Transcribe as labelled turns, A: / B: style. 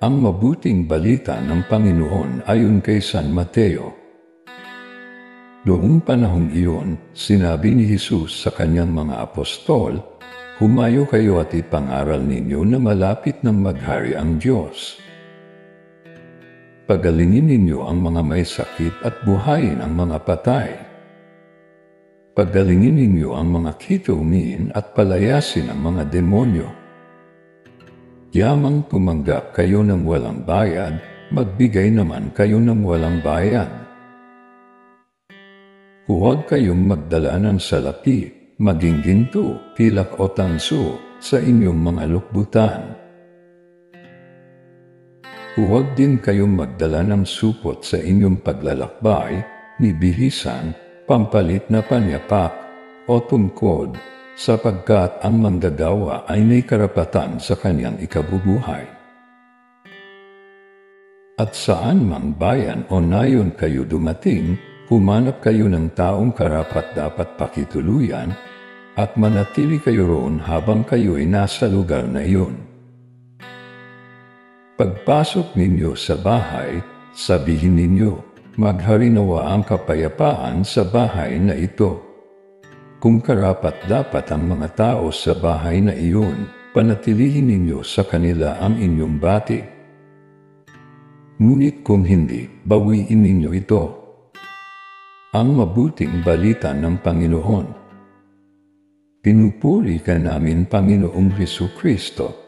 A: Ang mabuting balita ng Panginoon ayon kay San Mateo. Noong panahong iyon, sinabi ni Jesus sa kanyang mga apostol, "Humayo kayo at ipangaral ninyo na malapit ng maghari ang Diyos. Pagalingin ninyo ang mga may sakit at buhayin ang mga patay. Pagalingin ninyo ang mga kitumin at palayasin ang mga demonyo. Yamang tumanggap kayo ng walang bayad, magbigay naman kayo ng walang bayad. Huwag kayong magdala ng salapi, maging ginto, pilak o tanso sa inyong mga lukbutan. Huwag din kayong magdala ng supot sa inyong paglalakbay, ni bihisan, pampalit na panyapak, o tungkod, sapagkat ang manggagawa ay may karapatan sa kanyang ikabubuhay. At saan mang bayan o nayon kayo dumating, humanap kayo ng taong karapat-dapat pakituluyan, at manatili kayo roon habang kayo'y nasa lugar na iyon. Pagpasok ninyo sa bahay, sabihin ninyo, "Maghari nawa ang kapayapaan sa bahay na ito." Kung karapat-dapat ang mga tao sa bahay na iyon, panatilihin ninyo sa kanila ang inyong bati. Ngunit kung hindi, bawiin ninyo ito. Ang mabuting balita ng Panginoon. Pinupuri ka namin, Panginoong Hesukristo.